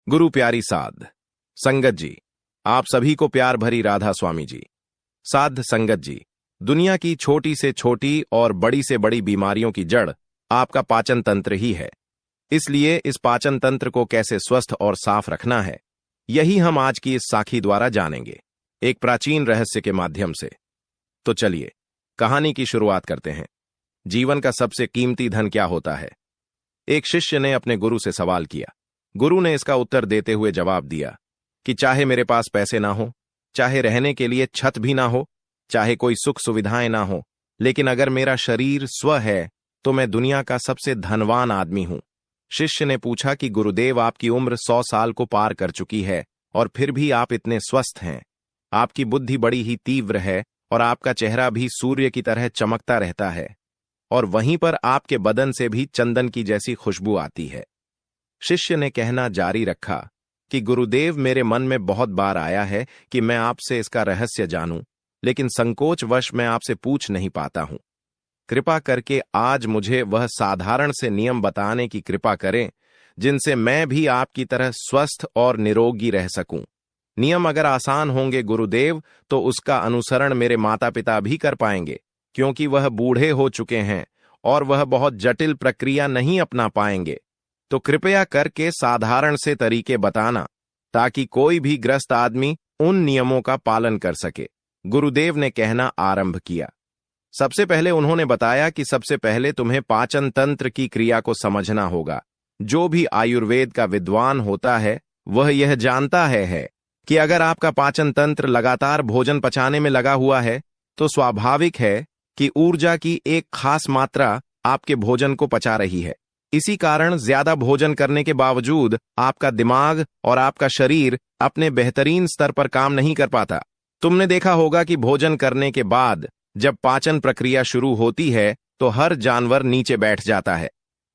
गुरु प्यारी साध संगत जी, आप सभी को प्यार भरी राधा स्वामी जी। साध संगत जी, दुनिया की छोटी से छोटी और बड़ी से बड़ी बीमारियों की जड़ आपका पाचन तंत्र ही है। इसलिए इस पाचन तंत्र को कैसे स्वस्थ और साफ रखना है, यही हम आज की इस साखी द्वारा जानेंगे, एक प्राचीन रहस्य के माध्यम से। तो चलिए कहानी की शुरुआत करते हैं। जीवन का सबसे कीमती धन क्या होता है? एक शिष्य ने अपने गुरु से सवाल किया। गुरु ने इसका उत्तर देते हुए जवाब दिया कि चाहे मेरे पास पैसे ना हो, चाहे रहने के लिए छत भी ना हो, चाहे कोई सुख सुविधाएं ना हो, लेकिन अगर मेरा शरीर स्व है तो मैं दुनिया का सबसे धनवान आदमी हूं। शिष्य ने पूछा कि गुरुदेव, आपकी उम्र 100 साल को पार कर चुकी है और फिर भी आप इतने स्वस्थ हैं। आपकी बुद्धि बड़ी ही तीव्र है और आपका चेहरा भी सूर्य की तरह चमकता रहता है, और वहीं पर आपके बदन से भी चंदन की जैसी खुशबू आती है। शिष्य ने कहना जारी रखा कि गुरुदेव, मेरे मन में बहुत बार आया है कि मैं आपसे इसका रहस्य जानूं, लेकिन संकोचवश मैं आपसे पूछ नहीं पाता हूं। कृपा करके आज मुझे वह साधारण से नियम बताने की कृपा करें जिनसे मैं भी आपकी तरह स्वस्थ और निरोगी रह सकूं। नियम अगर आसान होंगे गुरुदेव, तो उसका अनुसरण मेरे माता पिता भी कर पाएंगे, क्योंकि वह बूढ़े हो चुके हैं और वह बहुत जटिल प्रक्रिया नहीं अपना पाएंगे। तो कृपया करके साधारण से तरीके बताना, ताकि कोई भी ग्रस्त आदमी उन नियमों का पालन कर सके। गुरुदेव ने कहना आरंभ किया। सबसे पहले उन्होंने बताया कि सबसे पहले तुम्हें पाचन तंत्र की क्रिया को समझना होगा। जो भी आयुर्वेद का विद्वान होता है वह यह जानता है कि अगर आपका पाचन तंत्र लगातार भोजन पचाने में लगा हुआ है तो स्वाभाविक है कि ऊर्जा की एक खास मात्रा आपके भोजन को पचा रही है। इसी कारण ज्यादा भोजन करने के बावजूद आपका दिमाग और आपका शरीर अपने बेहतरीन स्तर पर काम नहीं कर पाता। तुमने देखा होगा कि भोजन करने के बाद जब पाचन प्रक्रिया शुरू होती है तो हर जानवर नीचे बैठ जाता है।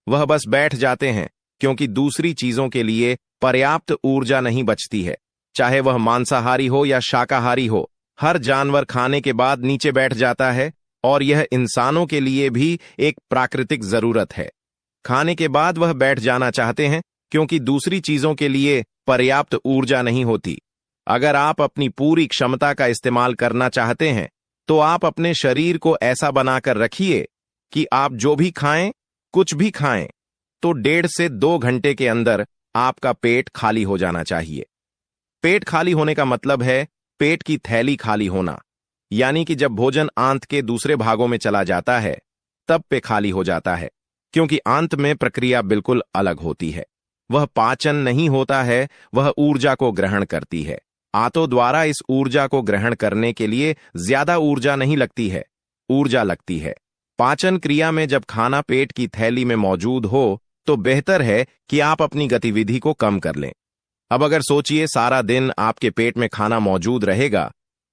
वह बस बैठ जाते हैं क्योंकि दूसरी चीजों के लिए पर्याप्त ऊर्जा नहीं बचती है। चाहे वह मांसाहारी हो या शाकाहारी हो, हर जानवर खाने के बाद नीचे बैठ जाता है, और यह इंसानों के लिए भी एक प्राकृतिक जरूरत है। खाने के बाद वह बैठ जाना चाहते हैं क्योंकि दूसरी चीजों के लिए पर्याप्त ऊर्जा नहीं होती। अगर आप अपनी पूरी क्षमता का इस्तेमाल करना चाहते हैं तो आप अपने शरीर को ऐसा बनाकर रखिए कि आप जो भी खाएं, कुछ भी खाएं, तो 1.5 से 2 घंटे के अंदर आपका पेट खाली हो जाना चाहिए। पेट खाली होने का मतलब है पेट की थैली खाली होना, यानी कि जब भोजन आंत के दूसरे भागों में चला जाता है तब पे खाली हो जाता है, क्योंकि आंत में प्रक्रिया बिल्कुल अलग होती है। वह पाचन नहीं होता है, वह ऊर्जा को ग्रहण करती है। आंतों द्वारा इस ऊर्जा को ग्रहण करने के लिए ज्यादा ऊर्जा नहीं लगती है, ऊर्जा लगती है। पाचन क्रिया में जब खाना पेट की थैली में मौजूद हो तो बेहतर है कि आप अपनी गतिविधि को कम कर लें। अब अगर सोचिए सारा दिन आपके पेट में खाना मौजूद रहेगा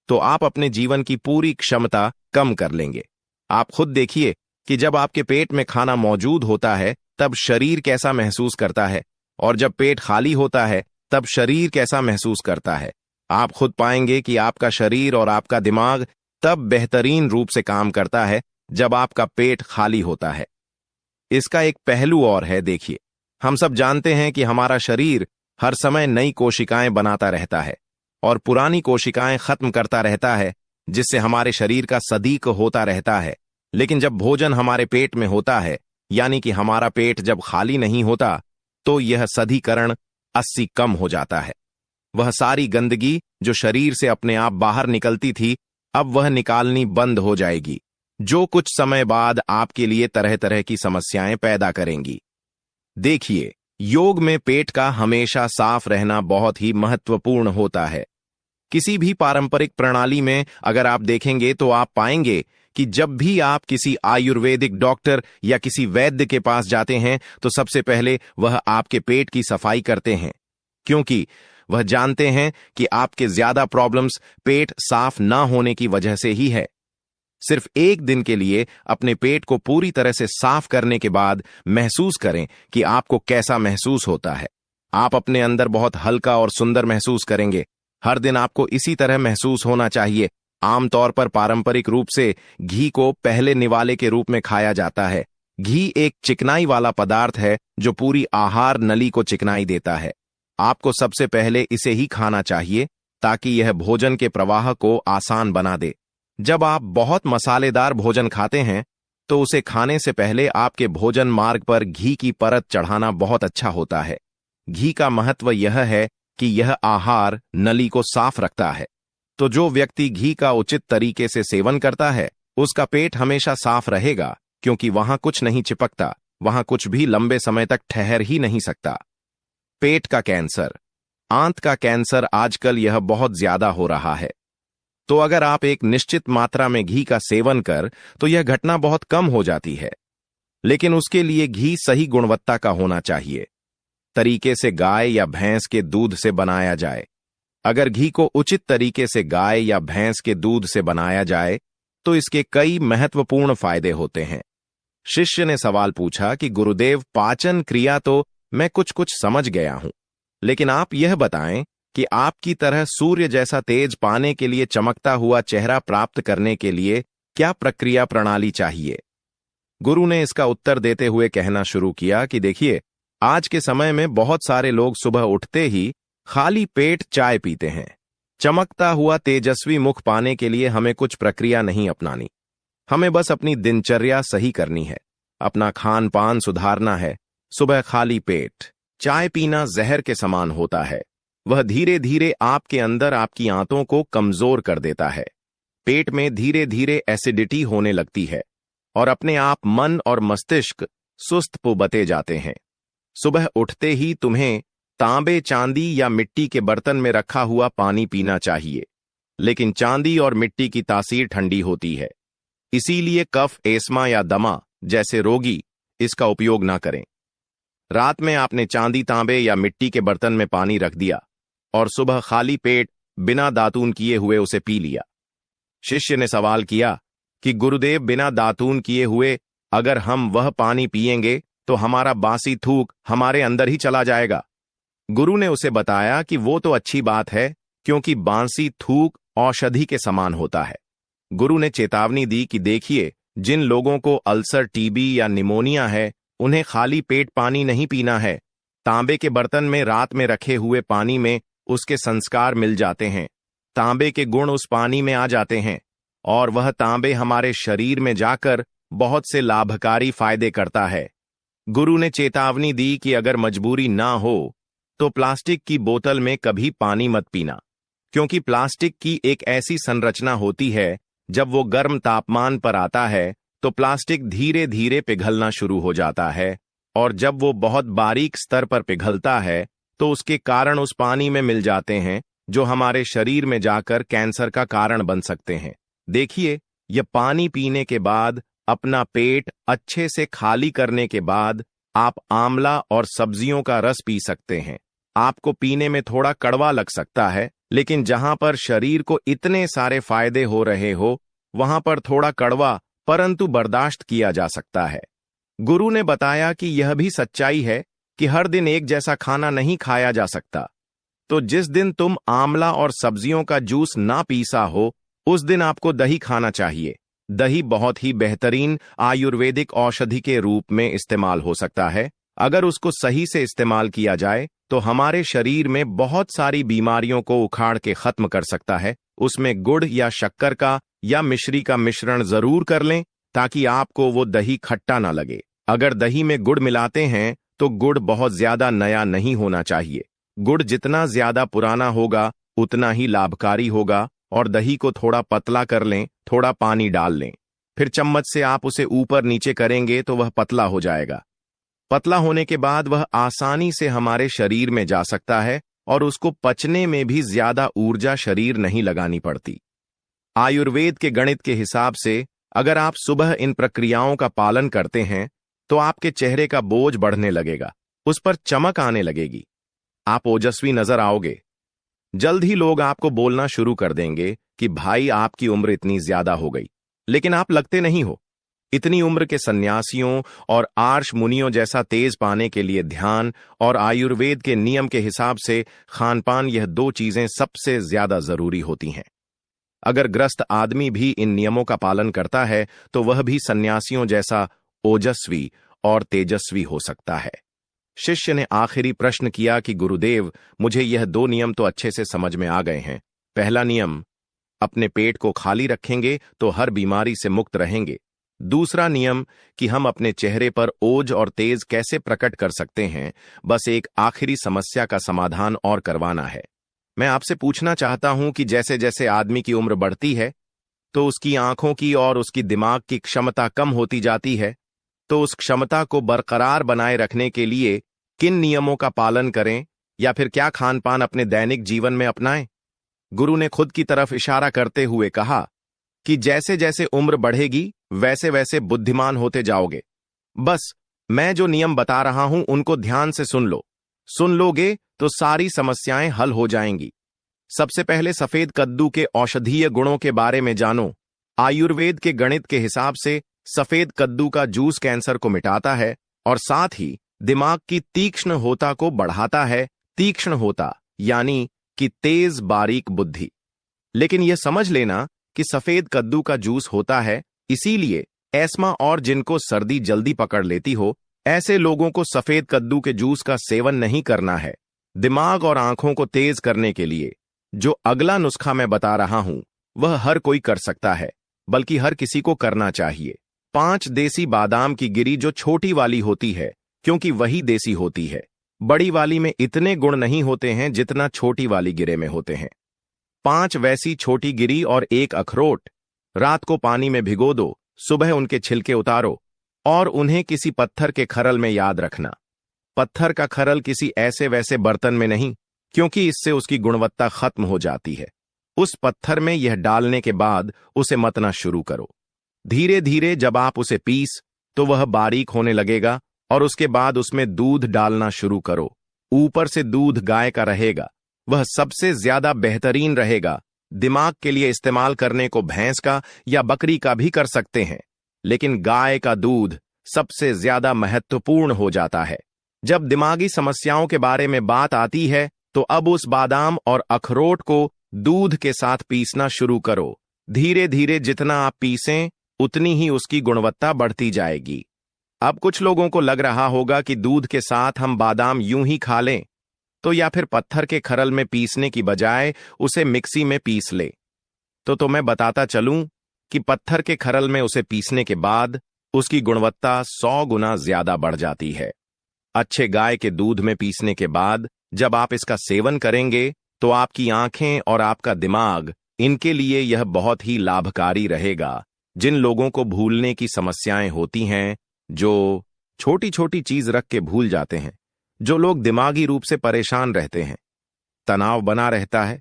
तो आप अपने जीवन की पूरी क्षमता कम कर लेंगे। आप खुद देखिए कि जब आपके पेट में खाना मौजूद होता है तब शरीर कैसा महसूस करता है, और जब पेट खाली होता है तब शरीर कैसा महसूस करता है। आप खुद पाएंगे कि आपका शरीर और आपका दिमाग तब बेहतरीन रूप से काम करता है जब आपका पेट खाली होता है। इसका एक पहलू और है। देखिए, हम सब जानते हैं कि हमारा शरीर हर समय नई कोशिकाएं बनाता रहता है और पुरानी कोशिकाएं खत्म करता रहता है, जिससे हमारे शरीर का सदीक होता रहता है। लेकिन जब भोजन हमारे पेट में होता है, यानी कि हमारा पेट जब खाली नहीं होता, तो यह सदीकरण 80 कम हो जाता है। वह सारी गंदगी जो शरीर से अपने आप बाहर निकलती थी, अब वह निकालनी बंद हो जाएगी, जो कुछ समय बाद आपके लिए तरह तरह की समस्याएं पैदा करेंगी। देखिए, योग में पेट का हमेशा साफ रहना बहुत ही महत्वपूर्ण होता है। किसी भी पारंपरिक प्रणाली में अगर आप देखेंगे तो आप पाएंगे कि जब भी आप किसी आयुर्वेदिक डॉक्टर या किसी वैद्य के पास जाते हैं तो सबसे पहले वह आपके पेट की सफाई करते हैं, क्योंकि वह जानते हैं कि आपके ज्यादा प्रॉब्लम्स पेट साफ ना होने की वजह से ही है। सिर्फ एक दिन के लिए अपने पेट को पूरी तरह से साफ करने के बाद महसूस करें कि आपको कैसा महसूस होता है। आप अपने अंदर बहुत हल्का और सुंदर महसूस करेंगे। हर दिन आपको इसी तरह महसूस होना चाहिए। आमतौर पर पारंपरिक रूप से घी को पहले निवाले के रूप में खाया जाता है। घी एक चिकनाई वाला पदार्थ है जो पूरी आहार नली को चिकनाई देता है। आपको सबसे पहले इसे ही खाना चाहिए ताकि यह भोजन के प्रवाह को आसान बना दे। जब आप बहुत मसालेदार भोजन खाते हैं तो उसे खाने से पहले आपके भोजन मार्ग पर घी की परत चढ़ाना बहुत अच्छा होता है। घी का महत्व यह है कि यह आहार नली को साफ रखता है। तो जो व्यक्ति घी का उचित तरीके से सेवन करता है उसका पेट हमेशा साफ रहेगा, क्योंकि वहां कुछ नहीं चिपकता, वहां कुछ भी लंबे समय तक ठहर ही नहीं सकता। पेट का कैंसर, आंत का कैंसर आजकल यह बहुत ज्यादा हो रहा है। तो अगर आप एक निश्चित मात्रा में घी का सेवन कर तो यह घटना बहुत कम हो जाती है, लेकिन उसके लिए घी सही गुणवत्ता का होना चाहिए, तरीके से गाय या भैंस के दूध से बनाया जाए। अगर घी को उचित तरीके से गाय या भैंस के दूध से बनाया जाए तो इसके कई महत्वपूर्ण फायदे होते हैं। शिष्य ने सवाल पूछा कि गुरुदेव, पाचन क्रिया तो मैं कुछ कुछ समझ गया हूं, लेकिन आप यह बताएं कि आपकी तरह सूर्य जैसा तेज पाने के लिए, चमकता हुआ चेहरा प्राप्त करने के लिए क्या प्रक्रिया प्रणाली चाहिए। गुरु ने इसका उत्तर देते हुए कहना शुरू किया कि देखिए, आज के समय में बहुत सारे लोग सुबह उठते ही खाली पेट चाय पीते हैं। चमकता हुआ तेजस्वी मुख पाने के लिए हमें कुछ प्रक्रिया नहीं अपनानी, हमें बस अपनी दिनचर्या सही करनी है, अपना खान पान सुधारना है। सुबह खाली पेट चाय पीना जहर के समान होता है। वह धीरे धीरे आपके अंदर आपकी आंतों को कमजोर कर देता है। पेट में धीरे धीरे एसिडिटी होने लगती है और अपने आप मन और मस्तिष्क सुस्त पुबते जाते हैं। सुबह उठते ही तुम्हें तांबे, चांदी या मिट्टी के बर्तन में रखा हुआ पानी पीना चाहिए, लेकिन चांदी और मिट्टी की तासीर ठंडी होती है, इसीलिए कफ, एस्मा या दमा जैसे रोगी इसका उपयोग ना करें। रात में आपने चांदी, तांबे या मिट्टी के बर्तन में पानी रख दिया और सुबह खाली पेट बिना दातून किए हुए उसे पी लिया। शिष्य ने सवाल किया कि गुरुदेव, बिना दातून किए हुए अगर हम वह पानी पिएंगे तो हमारा बासी थूक हमारे अंदर ही चला जाएगा। गुरु ने उसे बताया कि वो तो अच्छी बात है, क्योंकि बासी थूक औषधि के समान होता है। गुरु ने चेतावनी दी कि देखिए, जिन लोगों को अल्सर, टीबी या निमोनिया है उन्हें खाली पेट पानी नहीं पीना है। तांबे के बर्तन में रात में रखे हुए पानी में उसके संस्कार मिल जाते हैं, तांबे के गुण उस पानी में आ जाते हैं और वह तांबे हमारे शरीर में जाकर बहुत से लाभकारी फायदे करता है। गुरु ने चेतावनी दी कि अगर मजबूरी ना हो तो प्लास्टिक की बोतल में कभी पानी मत पीना, क्योंकि प्लास्टिक की एक ऐसी संरचना होती है, जब वो गर्म तापमान पर आता है तो प्लास्टिक धीरे धीरे पिघलना शुरू हो जाता है, और जब वो बहुत बारीक स्तर पर पिघलता है तो उसके कारण उस पानी में मिल जाते हैं, जो हमारे शरीर में जाकर कैंसर का कारण बन सकते हैं। देखिए, यह पानी पीने के बाद, अपना पेट अच्छे से खाली करने के बाद आप आंवला और सब्जियों का रस पी सकते हैं। आपको पीने में थोड़ा कड़वा लग सकता है, लेकिन जहां पर शरीर को इतने सारे फायदे हो रहे हो वहां पर थोड़ा कड़वा परंतु बर्दाश्त किया जा सकता है। गुरु ने बताया कि यह भी सच्चाई है कि हर दिन एक जैसा खाना नहीं खाया जा सकता। तो जिस दिन तुम आंवला और सब्जियों का जूस ना पीसा हो उस दिन आपको दही खाना चाहिए। दही बहुत ही बेहतरीन आयुर्वेदिक औषधि के रूप में इस्तेमाल हो सकता है। अगर उसको सही से इस्तेमाल किया जाए तो हमारे शरीर में बहुत सारी बीमारियों को उखाड़ के खत्म कर सकता है। उसमें गुड़ या शक्कर का या मिश्री का मिश्रण जरूर कर लें, ताकि आपको वो दही खट्टा ना लगे। अगर दही में गुड़ मिलाते हैं तो गुड़ बहुत ज्यादा नया नहीं होना चाहिए। गुड़ जितना ज्यादा पुराना होगा उतना ही लाभकारी होगा। और दही को थोड़ा पतला कर लें, थोड़ा पानी डाल लें, फिर चम्मच से आप उसे ऊपर नीचे करेंगे तो वह पतला हो जाएगा। पतला होने के बाद वह आसानी से हमारे शरीर में जा सकता है और उसको पचने में भी ज्यादा ऊर्जा शरीर नहीं लगानी पड़ती। आयुर्वेद के गणित के हिसाब से अगर आप सुबह इन प्रक्रियाओं का पालन करते हैं तो आपके चेहरे का बोझ बढ़ने लगेगा, उस पर चमक आने लगेगी, आप ओजस्वी नजर आओगे। जल्द ही लोग आपको बोलना शुरू कर देंगे कि भाई, आपकी उम्र इतनी ज्यादा हो गई, लेकिन आप लगते नहीं हो। इतनी उम्र के सन्यासियों और आर्ष मुनियों जैसा तेज पाने के लिए ध्यान और आयुर्वेद के नियम के हिसाब से खानपान, यह दो चीजें सबसे ज्यादा जरूरी होती हैं। अगर ग्रस्त आदमी भी इन नियमों का पालन करता है तो वह भी सन्यासियों जैसा ओजस्वी और तेजस्वी हो सकता है। शिष्य ने आखिरी प्रश्न किया कि गुरुदेव, मुझे यह 2 नियम तो अच्छे से समझ में आ गए हैं। पहला नियम, अपने पेट को खाली रखेंगे तो हर बीमारी से मुक्त रहेंगे। दूसरा नियम कि हम अपने चेहरे पर ओज और तेज कैसे प्रकट कर सकते हैं, बस एक आखिरी समस्या का समाधान और करवाना है। मैं आपसे पूछना चाहता हूं कि जैसे जैसे आदमी की उम्र बढ़ती है तो उसकी आंखों की और उसकी दिमाग की क्षमता कम होती जाती है, तो उस क्षमता को बरकरार बनाए रखने के लिए किन नियमों का पालन करें या फिर क्या खान पान अपने दैनिक जीवन में अपनाएं? गुरु ने खुद की तरफ इशारा करते हुए कहा कि जैसे जैसे उम्र बढ़ेगी वैसे वैसे बुद्धिमान होते जाओगे। बस मैं जो नियम बता रहा हूं उनको ध्यान से सुन लो। सुन लोगे तो सारी समस्याएं हल हो जाएंगी। सबसे पहले सफेद कद्दू के औषधीय गुणों के बारे में जानो। आयुर्वेद के गणित के हिसाब से सफेद कद्दू का जूस कैंसर को मिटाता है और साथ ही दिमाग की तीक्ष्ण होता को बढ़ाता है। तीक्ष्ण होता यानी कि तेज बारीक बुद्धि। लेकिन यह समझ लेना कि सफेद कद्दू का जूस होता है, इसीलिए एस्मा और जिनको सर्दी जल्दी पकड़ लेती हो, ऐसे लोगों को सफेद कद्दू के जूस का सेवन नहीं करना है। दिमाग और आंखों को तेज करने के लिए जो अगला नुस्खा मैं बता रहा हूं वह हर कोई कर सकता है, बल्कि हर किसी को करना चाहिए। 5 देसी बादाम की गिरी जो छोटी वाली होती है, क्योंकि वही देसी होती है। बड़ी वाली में इतने गुण नहीं होते हैं जितना छोटी वाली गिरे में होते हैं। 5 वैसी छोटी गिरी और 1 अखरोट रात को पानी में भिगो दो, सुबह उनके छिलके उतारो और उन्हें किसी पत्थर के खरल में याद रखना। पत्थर का खरल किसी ऐसे वैसे बर्तन में नहीं, क्योंकि इससे उसकी गुणवत्ता खत्म हो जाती है। उस पत्थर में यह डालने के बाद उसे मतना शुरू करो। धीरे धीरे जब आप उसे पीस तो वह बारीक होने लगेगा और उसके बाद उसमें दूध डालना शुरू करो। ऊपर से दूध गाय का रहेगा, वह सबसे ज्यादा बेहतरीन रहेगा। दिमाग के लिए इस्तेमाल करने को भैंस का या बकरी का भी कर सकते हैं, लेकिन गाय का दूध सबसे ज्यादा महत्वपूर्ण हो जाता है। जब दिमागी समस्याओं के बारे में बात आती है तो अब उस बादाम और अखरोट को दूध के साथ पीसना शुरू करो। धीरे धीरे जितना आप पीसें उतनी ही उसकी गुणवत्ता बढ़ती जाएगी। अब कुछ लोगों को लग रहा होगा कि दूध के साथ हम बादाम यूं ही खा लें, तो या फिर पत्थर के खरल में पीसने की बजाय उसे मिक्सी में पीस ले। तो मैं बताता चलूं कि पत्थर के खरल में उसे पीसने के बाद उसकी गुणवत्ता 100 गुना ज्यादा बढ़ जाती है। अच्छे गाय के दूध में पीसने के बाद जब आप इसका सेवन करेंगे तो आपकी आंखें और आपका दिमाग, इनके लिए यह बहुत ही लाभकारी रहेगा। जिन लोगों को भूलने की समस्याएं होती हैं, जो छोटी छोटी चीज रख के भूल जाते हैं, जो लोग दिमागी रूप से परेशान रहते हैं, तनाव बना रहता है,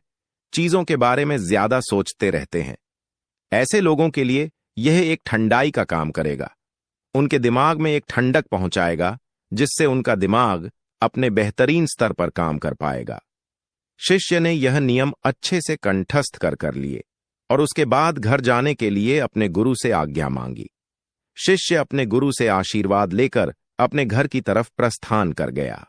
चीजों के बारे में ज्यादा सोचते रहते हैं, ऐसे लोगों के लिए यह एक ठंडाई का काम करेगा। उनके दिमाग में एक ठंडक पहुंचाएगा जिससे उनका दिमाग अपने बेहतरीन स्तर पर काम कर पाएगा। शिष्य ने यह नियम अच्छे से कंठस्थ कर लिए और उसके बाद घर जाने के लिए अपने गुरु से आज्ञा मांगी। शिष्य अपने गुरु से आशीर्वाद लेकर अपने घर की तरफ प्रस्थान कर गया।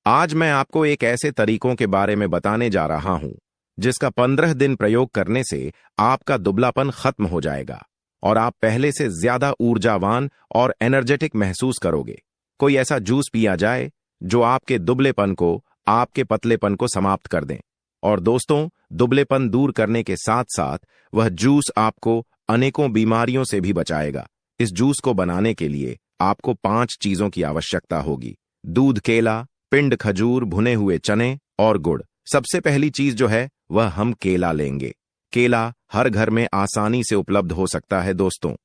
आज मैं आपको एक ऐसे तरीकों के बारे में बताने जा रहा हूं जिसका 15 दिन प्रयोग करने से आपका दुबलापन खत्म हो जाएगा और आप पहले से ज्यादा ऊर्जावान और एनर्जेटिक महसूस करोगे। कोई ऐसा जूस पिया जाए जो आपके दुबलेपन को, आपके पतलेपन को समाप्त कर दें। और दोस्तों, दुबलेपन दूर करने के साथ साथ वह जूस आपको अनेकों बीमारियों से भी बचाएगा। इस जूस को बनाने के लिए आपको 5 चीजों की आवश्यकता होगी: दूध, केला, पिंड खजूर, भुने हुए चने और गुड़। सबसे पहली चीज जो है वह हम केला लेंगे। केला हर घर में आसानी से उपलब्ध हो सकता है। दोस्तों,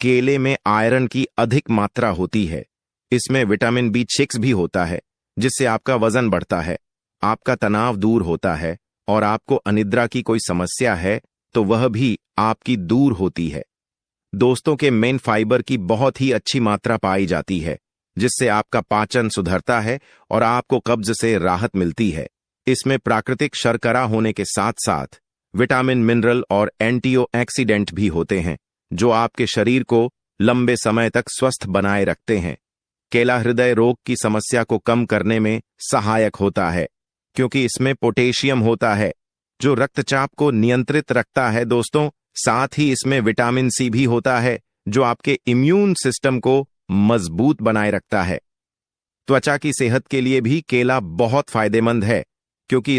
केले में आयरन की अधिक मात्रा होती है। इसमें विटामिन B6 भी होता है जिससे आपका वजन बढ़ता है, आपका तनाव दूर होता है और आपको अनिद्रा की कोई समस्या है तो वह भी आपकी दूर होती है। दोस्तों के मेन फाइबर की बहुत ही अच्छी मात्रा पाई जाती है जिससे आपका पाचन सुधरता है और आपको कब्ज से राहत मिलती है। इसमें प्राकृतिक शर्करा होने के साथ साथ विटामिन, मिनरल और एंटीऑक्सीडेंट भी होते हैं जो आपके शरीर को लंबे समय तक स्वस्थ बनाए रखते हैं। केला हृदय रोग की समस्या को कम करने में सहायक होता है क्योंकि इसमें पोटेशियम होता है जो रक्तचाप को नियंत्रित रखता है। दोस्तों, साथ ही इसमें विटामिन C भी होता है जो आपके इम्यून सिस्टम को मजबूत बनाए रखता है। त्वचा की सेहत के लिए भी केला बहुत फायदेमंद है, क्योंकि